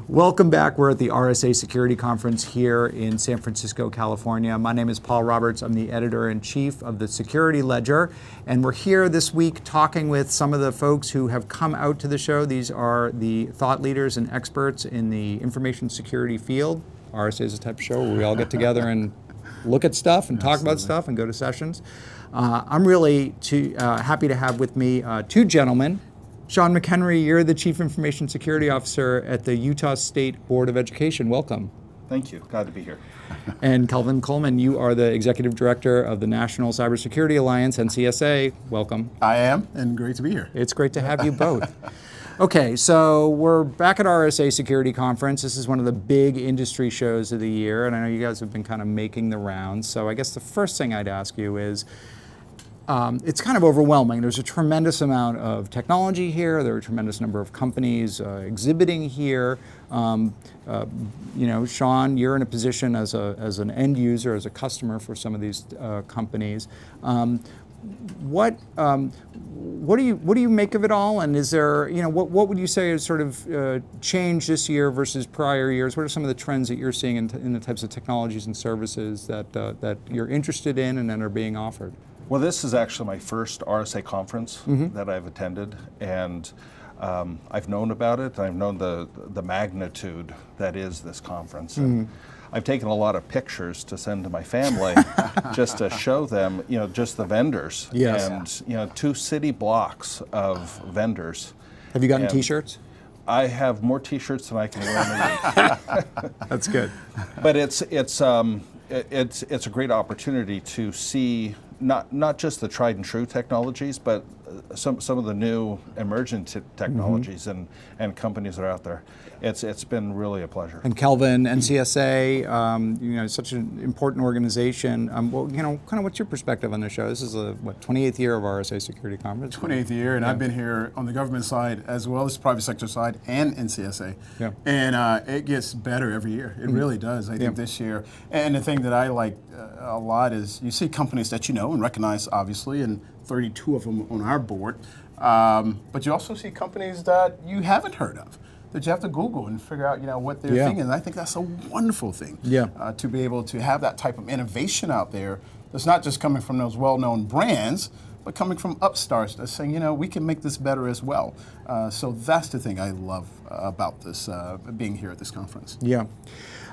Welcome back. We're at the RSA Security Conference here in San Francisco, California. My name is Paul Roberts. I'm the editor-in-chief of the Security Ledger, and we're here this week talking with some of the folks who have come out to the show. These are the thought leaders and experts in the information security field. RSA is a type of show where we all get together and look at stuff and talk about stuff and go to sessions. I'm really happy to have with me two gentlemen. Sean McHenry, you're the Chief Information Security Officer at the Utah State Board of Education. Welcome. Thank you. Glad to be here. And Kelvin Coleman, you are the Executive Director of the National Cybersecurity Alliance, NCSA. Welcome. I am, and great to be here. It's great to have you both. Okay, so we're back at RSA Security Conference. This is one of the big industry shows of the year, and I know you guys have been kind of making the rounds. So I guess the first thing I'd ask you is, it's kind of overwhelming. There's a tremendous amount of technology here. There are a tremendous number of companies exhibiting here. Sean, you're in a position as an end user, as a customer for some of these companies. What do you make of it all? And is there, what would you say has sort of changed this year versus prior years? What are some of the trends that you're seeing in the types of technologies and services that you're interested in and that are being offered? Well, this is actually my first RSA conference that I've attended, and I've known about it. I've known the magnitude that is this conference. And I've taken a lot of pictures to send to my family just to show them, just the vendors. Yes. And, 2 city blocks of vendors. Have you gotten T-shirts? I have more T-shirts than I can wear in a week. That's good. But it's a great opportunity to see not just the tried and true technologies, but some of the new emergent technologies and companies that are out there. It's been really a pleasure. And Kelvin, NCSA, such an important organization. Kind of what's your perspective on the show? This is the 28th year of RSA Security Conference. 28th year, and I've been here on the government side as well as private sector side and NCSA. Yeah. And it gets better every year. It really does. I think this year. And the thing that I like a lot is you see companies that you know and recognize, obviously, and 32 of them on our board. But you also see companies that you haven't heard of, that you have to Google and figure out, what they're thinking. And I think that's a wonderful thing. To be able to have that type of innovation out there that's not just coming from those well-known brands, but coming from upstarts that's saying, we can make this better as well. So that's the thing I love about this, being here at this conference. Yeah.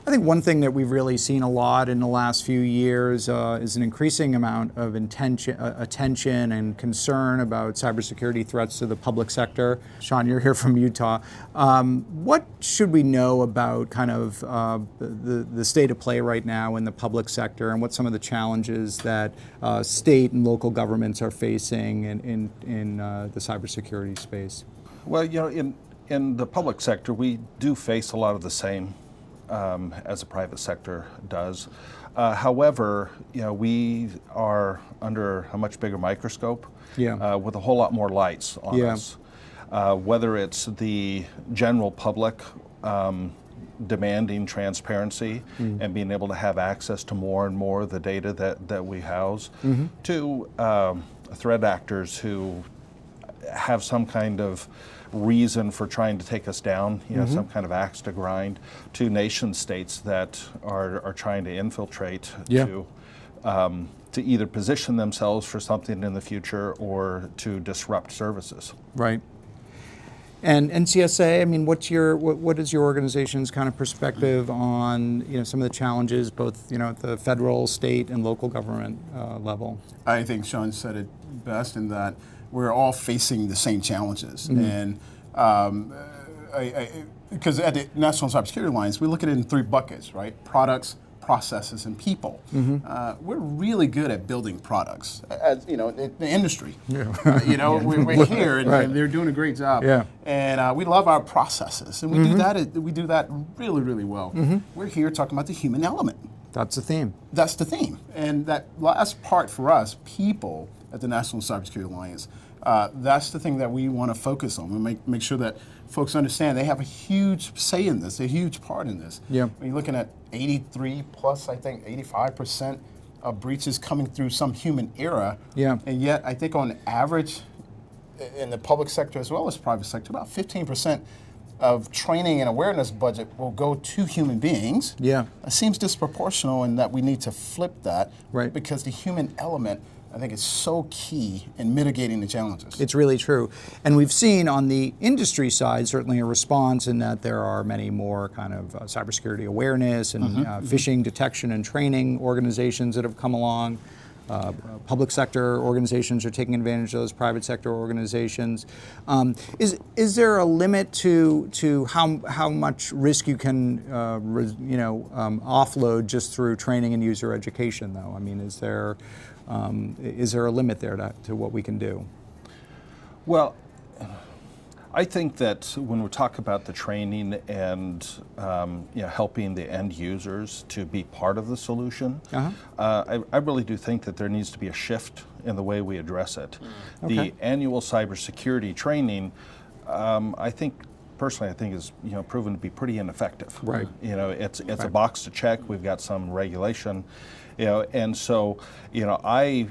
I think one thing that we've really seen a lot in the last few years is an increasing amount of attention and concern about cybersecurity threats to the public sector. Sean, you're here from Utah. What should we know about kind of the state of play right now in the public sector, and what some of the challenges that state and local governments are facing in the cybersecurity space? Well, in the public sector, we do face a lot of the same as the private sector does. However, we are under a much bigger microscope with a whole lot more lights on us. Whether it's the general public demanding transparency and being able to have access to more and more of the data that we house, to threat actors who have some kind of reason for trying to take us down, some kind of axe to grind, to nation states that are trying to infiltrate to either position themselves for something in the future or to disrupt services. Right. And NCSA, what is your organization's kind of perspective on some of the challenges, both at the federal, state, and local government level? I think Sean said it best in that we're all facing the same challenges. And because at the National Cybersecurity Alliance, we look at it in 3 buckets, right? Products, processes, and people. We're really good at building products, as the industry. We're here, and they're doing a great job. And we love our processes, and we do that really, really well. We're here talking about the human element. That's the theme. That's the theme. And that last part for us, people at the National Cybersecurity Alliance, that's the thing that we want to focus on. We make sure that folks understand they have a huge say in this, a huge part in this. When you're looking at 83 plus, I think 85% of breaches coming through some human error. And yet, I think on average, in the public sector as well as private sector, about 15% of training and awareness budget will go to human beings. Yeah. It seems disproportional in that we need to flip that. Right. Because the human element, I think, is so key in mitigating the challenges. It's really true. And we've seen on the industry side certainly a response in that there are many more kind of cybersecurity awareness and phishing detection and training organizations that have come along. Public sector organizations are taking advantage of those, private sector organizations. Is there a limit to how much risk you can offload just through training and user education, though? I mean, is there a limit there to what we can do? Well, I think that when we talk about the training and helping the end users to be part of the solution, I really do think that there needs to be a shift in the way we address it. Okay. The annual cybersecurity training, I think is proven to be pretty ineffective. Right. It's a box to check. We've got some regulation, and so I,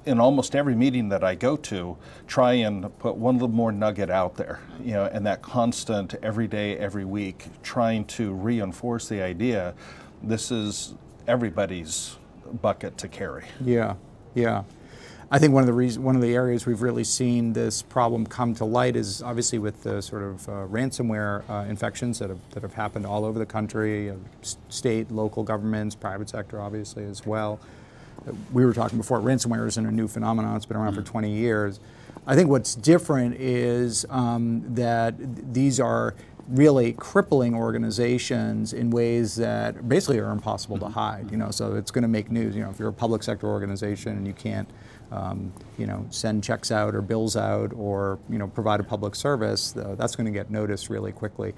in almost every meeting that I go to, try and put one little more nugget out there, and that constant every day, every week, trying to reinforce the idea this is everybody's bucket to carry. Yeah, yeah. I think one of the areas we've really seen this problem come to light is obviously with the sort of ransomware infections that have happened all over the country, state, local governments, private sector obviously as well. We were talking before, ransomware isn't a new phenomenon, it's been around for 20 years. I think what's different is that these are really crippling organizations in ways that basically are impossible to hide. So it's going to make news. If you're a public sector organization and you can't, send checks out or bills out or provide a public service, that's going to get noticed really quickly.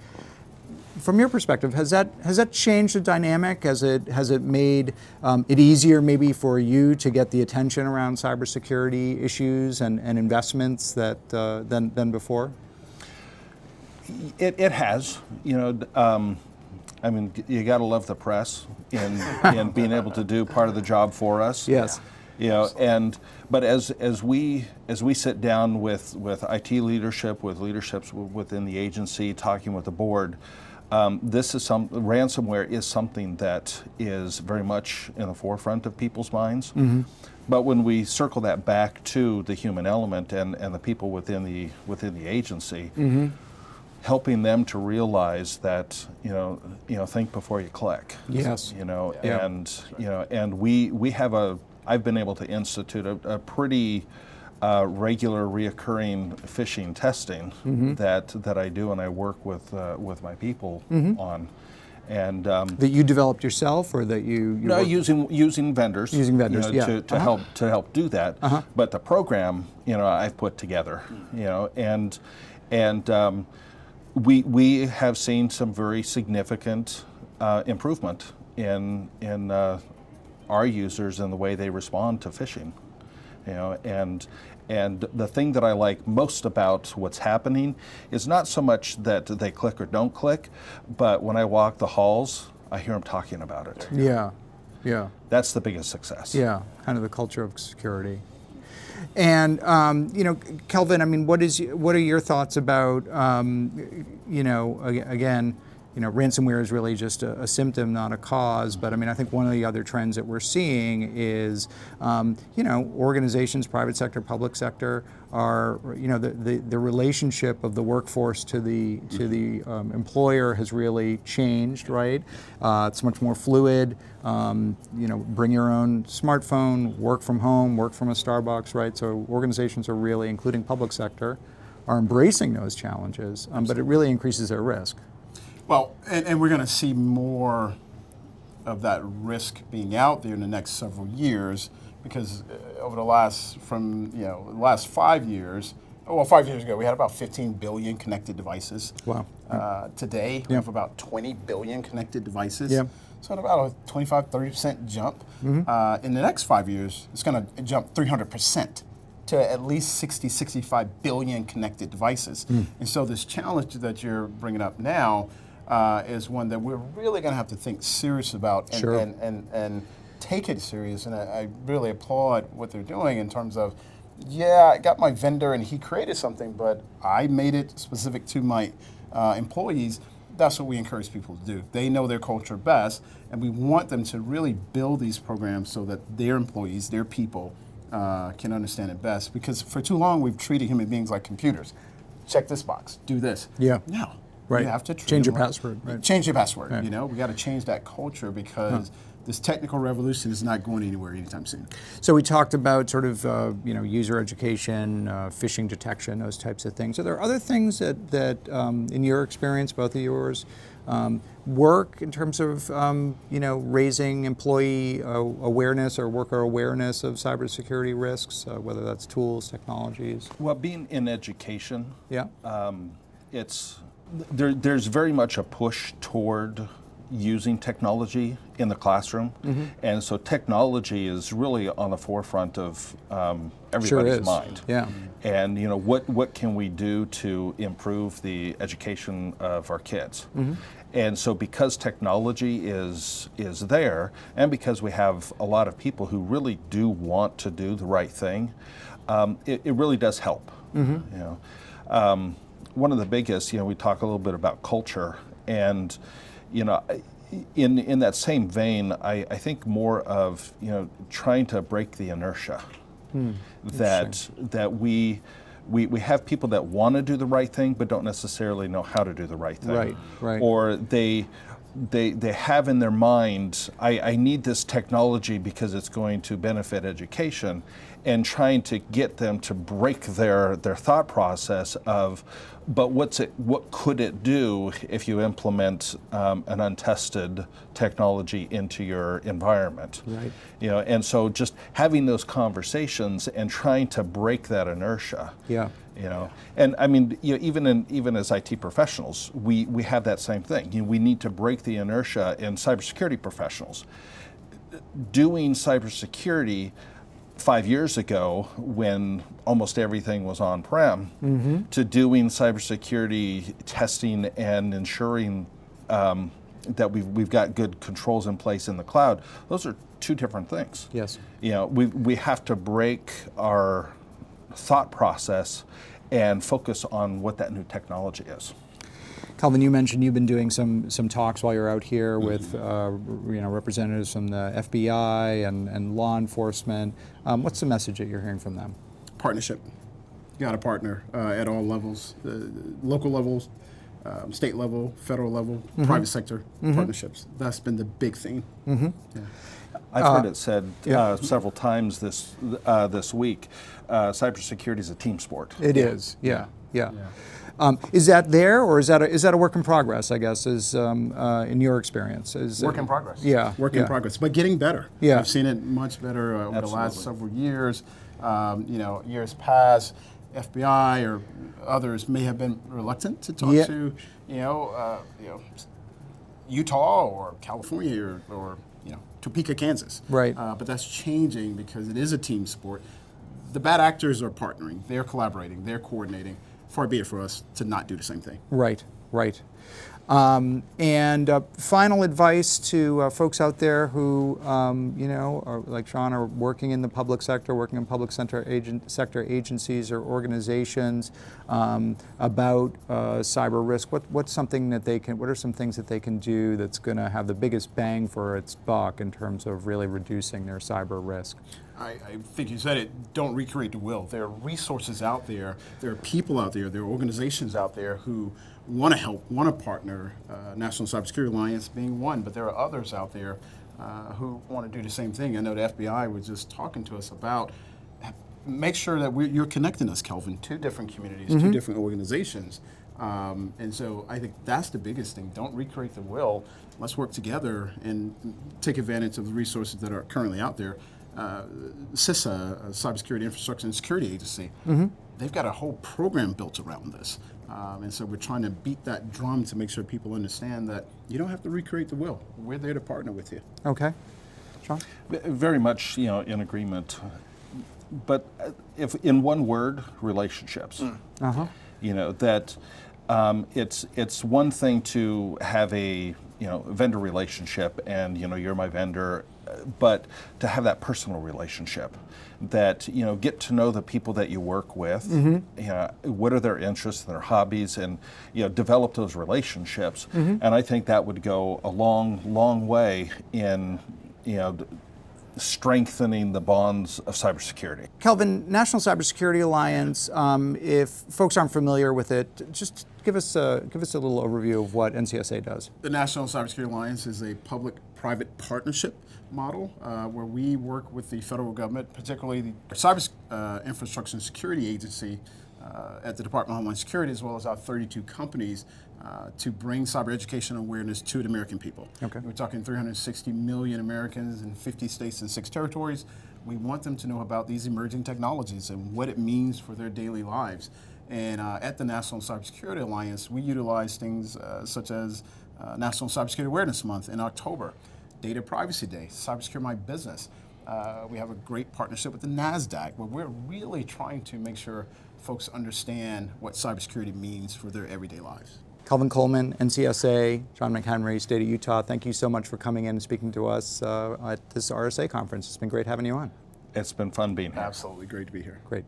From your perspective, has that changed the dynamic? Has it made it easier maybe for you to get the attention around cybersecurity issues and investments than before? It has. I mean, you got to love the press in being able to do part of the job for us. Yes. But as we sit down with IT leadership, with leaderships within the agency, talking with the board, ransomware is something that is very much in the forefront of people's minds. Mm-hmm. But when we circle that back to the human element and the people within the agency, mm-hmm. helping them to realize that think before you click. Yes. Yeah. And we have I've been able to institute a pretty regular, reoccurring phishing testing mm-hmm. that I do and I work with my people mm-hmm. on, and that you developed yourself, or that you no using vendors yeah. to help do that. Uh-huh. But the program I've put together, and we have seen some very significant improvement in our users and the way they respond to phishing. And the thing that I like most about what's happening is not so much that they click or don't click, but when I walk the halls, I hear them talking about it. Yeah, yeah. That's the biggest success. Yeah, kind of the culture of security. And Kelvin, I mean, what are your thoughts about again? Ransomware is really just a symptom, not a cause. But I mean, I think one of the other trends that we're seeing is, organizations, private sector, public sector, are, the relationship of the workforce to the employer has really changed, right? It's much more fluid. Bring your own smartphone, work from home, work from a Starbucks, right? So organizations are really, including public sector, are embracing those challenges, but it really increases their risk. Well, and we're going to see more of that risk being out there in the next several years, because over the last 5 years, 5 years ago we had about 15 billion connected devices. Wow. Today we have about 20 billion connected devices. Yeah. So at about a 25-30% jump. Mm-hmm. In the next 5 years, it's going to jump 300%. To at least 65 billion connected devices. Mm. And so this challenge that you're bringing up now is one that we're really going to have to think serious about and, sure. and take it serious. And I really applaud what they're doing in terms of, I got my vendor and he created something, but I made it specific to my employees, that's what we encourage people to do. They know their culture best, and we want them to really build these programs so that their employees, their people, can understand it best. Because for too long, we've treated human beings like computers. Check this box, do this. Yeah. No. Right. You have to treat Change them your like- password. Right. Change your password. Right. You know, we got to change that culture because this technical revolution is not going anywhere anytime soon. So we talked about sort of user education, phishing detection, those types of things. Are there other things that in your experience, both of yours, work in terms of raising employee awareness or worker awareness of cybersecurity risks, whether that's tools, technologies? Well, being in education, Yeah. there's very much a push toward using technology in the classroom, and so technology is really on the forefront of everybody's is. mind. Yeah. And what can we do to improve the education of our kids? And so because technology is there, and because we have a lot of people who really do want to do the right thing, it really does help. One of the biggest, we talk a little bit about culture, and in that same vein, I think more of trying to break the inertia that we have people that want to do the right thing but don't necessarily know how to do the right thing. Right. Or they have in their mind, I need this technology because it's going to benefit education, and trying to get them to break their thought process of, but what could it do if you implement an untested technology into your environment? Right. And so just having those conversations and trying to break that inertia. Yeah. And I mean, even as IT professionals, we have that same thing. We need to break the inertia in cybersecurity professionals. Doing cybersecurity 5 years ago, when almost everything was on-prem, to doing cybersecurity testing and ensuring that we've got good controls in place in the cloud, those are two different things. Yes. We have to break our thought process and focus on what that new technology is. Kelvin, you mentioned you've been doing some talks while you're out here with representatives from the FBI and law enforcement. What's the message that you're hearing from them? Partnership. You got to partner at all levels, local levels, state level, federal level, private sector partnerships. That's been the big thing. Yeah. I've heard it said several times this week. Cybersecurity is a team sport. It is. Yeah. Is that there, or is that a work in progress? I guess is in your experience. Work in progress. Yeah. Work in progress, but getting better. Yeah. I've seen it much better over the last Absolutely. several years. Years past, FBI or others may have been reluctant to talk to, Utah or California or Topeka, Kansas. Right. But that's changing because it is a team sport. The bad actors are partnering. They're collaborating. They're coordinating. Far be it for us to not do the same thing. Right. And final advice to folks out there who, are like Sean, are working in the public sector, working in public sector agencies or organizations about cyber risk. What are some things that they can do that's going to have the biggest bang for its buck in terms of really reducing their cyber risk? I think you said it, don't recreate the wheel. There are resources out there, there are people out there, there are organizations out there who want to help, want to partner, National Cybersecurity Alliance being one, but there are others out there who want to do the same thing. I know the FBI was just talking to us about, make sure that you're connecting us, Kelvin, to different communities, to different organizations. And so I think that's the biggest thing. Don't recreate the wheel. Let's work together and take advantage of the resources that are currently out there. CISA, Cybersecurity Infrastructure and Security Agency, they've got a whole program built around this. And so we're trying to beat that drum to make sure people understand that you don't have to recreate the wheel. We're there to partner with you. Okay. Sean? Very much, in agreement. But if in one word, relationships. That it's one thing to have a vendor relationship, and you're my vendor. but to have that personal relationship, that get to know the people that you work with, what are their interests and their hobbies, and develop those relationships. And I think that would go a long way in strengthening the bonds of cybersecurity. Kelvin, National Cybersecurity Alliance, if folks aren't familiar with it, just give us a little overview of what NCSA does. The National Cybersecurity Alliance is a public-private partnership model where we work with the federal government, particularly the Cyber Infrastructure and Security Agency at the Department of Homeland Security, as well as our 32 companies, to bring cyber education awareness to the American people. Okay. We're talking 360 million Americans in 50 states and 6 territories. We want them to know about these emerging technologies and what it means for their daily lives. And at the National Cybersecurity Alliance, we utilize things such as National Cybersecurity Awareness Month in October, Data Privacy Day, Cybersecure My Business. We have a great partnership with the NASDAQ, where we're really trying to make sure folks understand what cybersecurity means for their everyday lives. Kelvin Coleman, NCSA, John McHenry, State of Utah, thank you so much for coming in and speaking to us at this RSA conference. It's been great having you on. It's been fun being here. Absolutely great to be here. Great.